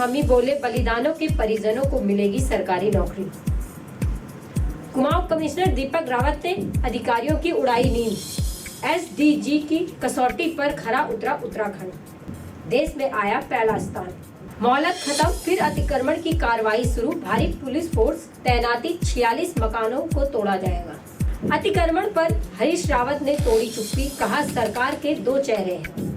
स्वामी बोले, बलिदानों के परिजनों को मिलेगी सरकारी नौकरी। कुमाऊं कमिश्नर दीपक रावत ने अधिकारियों की उड़ाई नींद। एसडीजी की कसौटी पर खरा उतरा उत्तराखंड, देश में आया पहला स्थान। मोहलत खत्म, फिर अतिक्रमण की कार्रवाई शुरू। भारी पुलिस फोर्स तैनाती, 46 मकानों को तोड़ा जाएगा। अतिक्रमण पर हरीश रावत ने तोड़ी चुप्पी, कहा सरकार के दो चेहरे हैं।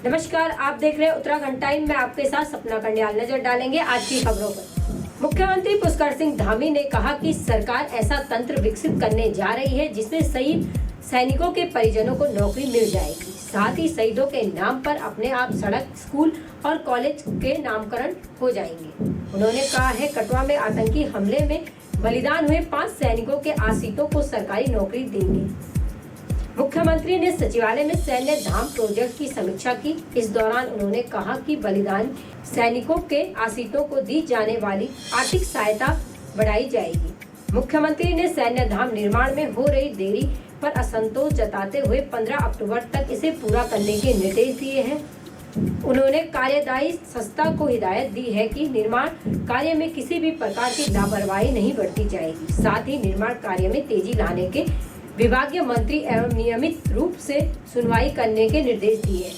नमस्कार, आप देख रहे हैं उत्तराखंड टाइम में, आपके साथ सपना कंडियाल। नजर डालेंगे आज की खबरों पर। मुख्यमंत्री पुष्कर सिंह धामी ने कहा कि सरकार ऐसा तंत्र विकसित करने जा रही है जिसमें शहीद सैनिकों के परिजनों को नौकरी मिल जाएगी। साथ ही शहीदों के नाम पर अपने आप सड़क, स्कूल और कॉलेज के नामकरण हो जाएंगे। उन्होंने कहा है, कटवा में आतंकी हमले में बलिदान हुए 5 सैनिकों के आश्रितों को सरकारी नौकरी देंगे। मुख्यमंत्री ने सचिवालय में सैन्य धाम प्रोजेक्ट की समीक्षा की। इस दौरान उन्होंने कहा कि बलिदान सैनिकों के आश्रितों को दी जाने वाली आर्थिक सहायता बढ़ाई जाएगी। मुख्यमंत्री ने सैन्य धाम निर्माण में हो रही देरी पर असंतोष जताते हुए 15 अक्टूबर तक इसे पूरा करने के निर्देश दिए हैं। उन्होंने कार्यदायी संस्था को हिदायत दी है कि निर्माण कार्य में किसी भी प्रकार की लापरवाही नहीं बरती जाएगी। साथ ही निर्माण कार्य में तेजी लाने के विभागीय मंत्री एवं नियमित रूप से सुनवाई करने के निर्देश दिए।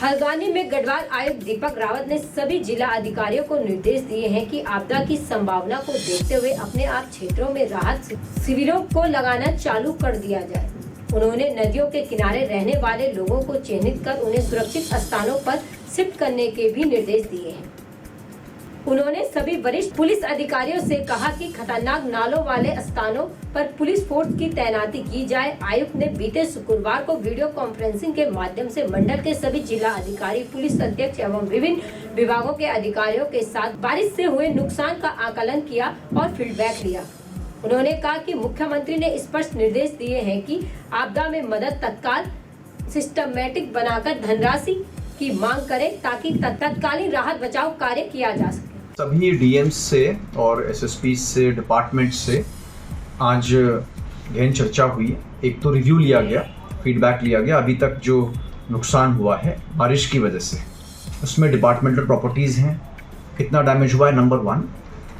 हल्द्वानी में गढ़वाल आयुक्त दीपक रावत ने सभी जिला अधिकारियों को निर्देश दिए हैं कि आपदा की संभावना को देखते हुए अपने आप क्षेत्रों में राहत शिविरों को लगाना चालू कर दिया जाए। उन्होंने नदियों के किनारे रहने वाले लोगों को चिन्हित कर उन्हें सुरक्षित स्थानों पर शिफ्ट करने के भी निर्देश दिए हैं। उन्होंने सभी वरिष्ठ पुलिस अधिकारियों से कहा कि खतरनाक नालों वाले स्थानों पर पुलिस फोर्स की तैनाती की जाए। आयुक्त ने बीते शुक्रवार को वीडियो कॉन्फ्रेंसिंग के माध्यम से मंडल के सभी जिला अधिकारी, पुलिस अध्यक्ष एवं विभिन्न विभागों के अधिकारियों के साथ बारिश से हुए नुकसान का आकलन किया और फीडबैक लिया। उन्होंने कहा कि मुख्यमंत्री ने स्पष्ट निर्देश दिए हैं कि आपदा में मदद तत्काल सिस्टमैटिक बनाकर धनराशि की मांग करें ताकि तत्कालीन राहत बचाव कार्य किया जा सके। सभी डीएम्स से और एसएसपी से, डिपार्टमेंट से आज गहन चर्चा हुई। एक तो रिव्यू लिया गया, फीडबैक लिया गया। अभी तक जो नुकसान हुआ है बारिश की वजह से, उसमें डिपार्टमेंटल प्रॉपर्टीज़ हैं, कितना डैमेज हुआ है, नंबर 1।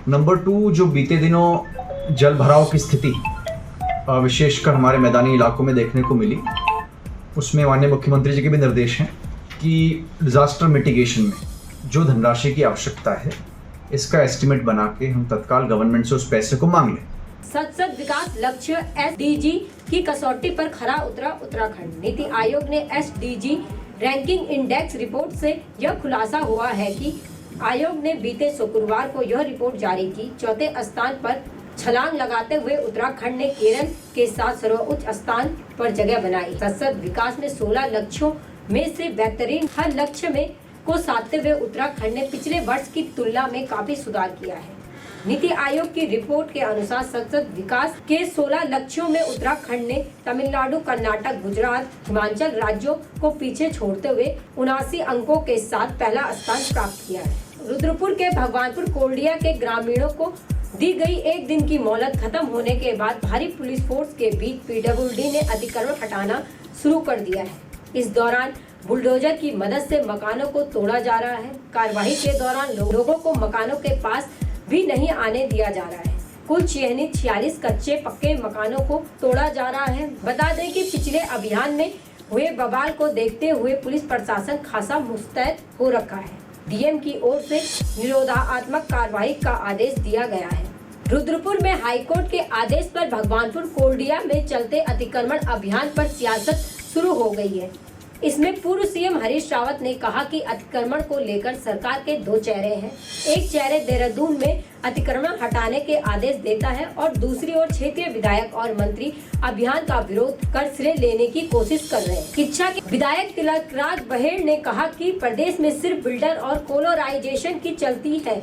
नंबर 2, जो बीते दिनों जल भराव की स्थिति विशेषकर हमारे मैदानी इलाकों में देखने को मिली, उसमें माननीय मुख्यमंत्री जी के भी निर्देश हैं कि डिज़ास्टर मिटिगेशन में जो धनराशि की आवश्यकता है, इसका एस्टिमेट बना के हम तत्काल गवर्नमेंट से उस पैसे को मांग लें। सतत विकास लक्ष्य एसडीजी की कसौटी पर खरा उतरा उत्तराखंड। नीति आयोग ने एसडीजी रैंकिंग इंडेक्स रिपोर्ट से यह खुलासा हुआ है कि आयोग ने बीते शुक्रवार को यह रिपोर्ट जारी की। चौथे स्थान पर छलांग लगाते हुए उत्तराखंड ने केरल के साथ सर्वोच्च स्थान पर जगह बनाई। सतत विकास में 16 लक्ष्यों में से बेहतरीन हर लक्ष्य में को साधते हुए उत्तराखंड ने पिछले वर्ष की तुलना में काफी सुधार किया है। नीति आयोग की रिपोर्ट के अनुसार सतत विकास के 16 लक्ष्यों में उत्तराखंड ने तमिलनाडु, कर्नाटक, गुजरात, हिमाचल राज्यों को पीछे छोड़ते हुए 79 अंकों के साथ पहला स्थान प्राप्त किया है। रुद्रपुर के भगवानपुर कोल्डिया के ग्रामीणों को दी गई एक दिन की मोहलत खत्म होने के बाद भारी पुलिस फोर्स के बीच पीडब्ल्यूडी ने अतिक्रमण हटाना शुरू कर दिया है। इस दौरान बुलडोजर की मदद से मकानों को तोड़ा जा रहा है। कार्यवाही के दौरान लोगों को मकानों के पास भी नहीं आने दिया जा रहा है। कुल चिन्हित 46 कच्चे पक्के मकानों को तोड़ा जा रहा है। बता दें कि पिछले अभियान में हुए बवाल को देखते हुए पुलिस प्रशासन खासा मुस्तैद हो रखा है। डीएम की ओर से निरोधात्मक कार्रवाई का आदेश दिया गया है। रुद्रपुर में हाईकोर्ट के आदेश पर भगवानपुर कोल्डिया में चलते अतिक्रमण अभियान पर सियासत शुरू हो गई है। इसमें पूर्व सीएम हरीश रावत ने कहा कि अतिक्रमण को लेकर सरकार के दो चेहरे हैं। एक चेहरे देहरादून में अतिक्रमण हटाने के आदेश देता है और दूसरी ओर क्षेत्रीय विधायक और मंत्री अभियान का विरोध कर श्रेय लेने की कोशिश कर रहे हैं। किच्छा के विधायक तिलकराज बहेड़ ने कहा कि प्रदेश में सिर्फ बिल्डर और कोलोराइजेशन की चलती है,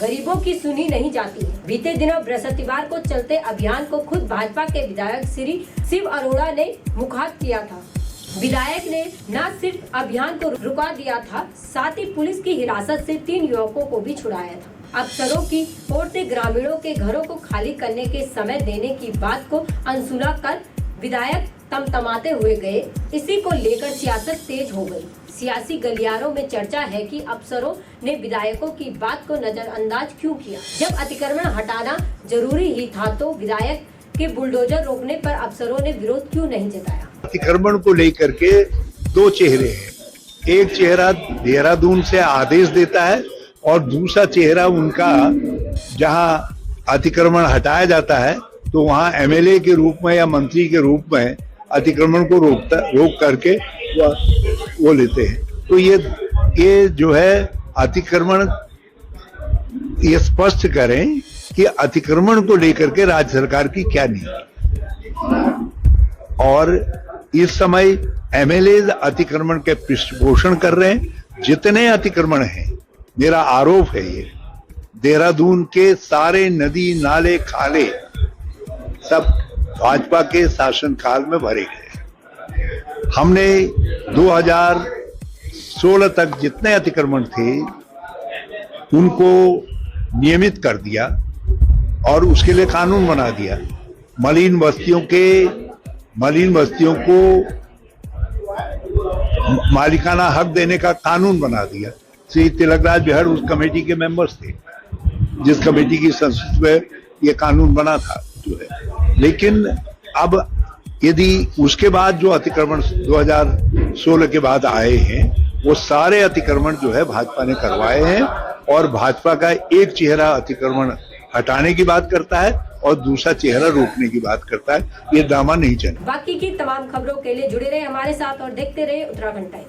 गरीबों की सुनी नहीं जाती है। बीते दिनों बृहस्पतिवार को चलते अभियान को खुद भाजपा के विधायक श्री शिव अरोड़ा ने मुखात किया था। विधायक ने न सिर्फ अभियान को रुका दिया था, साथ ही पुलिस की हिरासत से 3 युवकों को भी छुड़ाया था। अफसरों की ओर से ग्रामीणों के घरों को खाली करने के समय देने की बात को अनसुना कर विधायक तमतमाते हुए गए। इसी को लेकर सियासत तेज हो गई। सियासी गलियारों में चर्चा है कि अफसरों ने विधायकों की बात को नजरअंदाज क्यों किया। जब अतिक्रमण हटाना जरूरी ही था तो विधायक के बुलडोजर रोकने पर अफसरों ने विरोध क्यों नहीं जताया। अतिक्रमण को लेकर के दो चेहरे हैं। एक चेहरा देहरादून से आदेश देता है और दूसरा चेहरा उनका जहां अतिक्रमण हटाया जाता है तो वहां एमएलए के रूप में या मंत्री के रूप में अतिक्रमण को रोक करके वो लेते हैं। तो ये जो है अतिक्रमण, ये स्पष्ट करें कि अतिक्रमण को लेकर के राज्य सरकार की क्या नीति। और इस समय एमएलए अतिक्रमण के पृष्ठपोषण कर रहे हैं। जितने अतिक्रमण हैं, मेरा आरोप है ये देहरादून के सारे नदी नाले खाले सब भाजपा के शासनकाल में भरे गए। हमने 2016 तक जितने अतिक्रमण थे उनको नियमित कर दिया और उसके लिए कानून बना दिया। मलिन बस्तियों को मालिकाना हक देने का कानून बना दिया। श्री तिलकराज बिहार उस कमेटी के मेंबर्स थे जिस कमेटी की संस्कृति में ये कानून बना था जो है। लेकिन अब यदि उसके बाद जो अतिक्रमण 2016 के बाद आए हैं वो सारे अतिक्रमण जो है भाजपा ने करवाए हैं और भाजपा का एक चेहरा अतिक्रमण हटाने की बात करता है और दूसरा चेहरा रोकने की बात करता है। ये ड्रामा नहीं चले। बाकी की तमाम खबरों के लिए जुड़े रहे हमारे साथ और देखते रहे उत्तराखंड टाइम।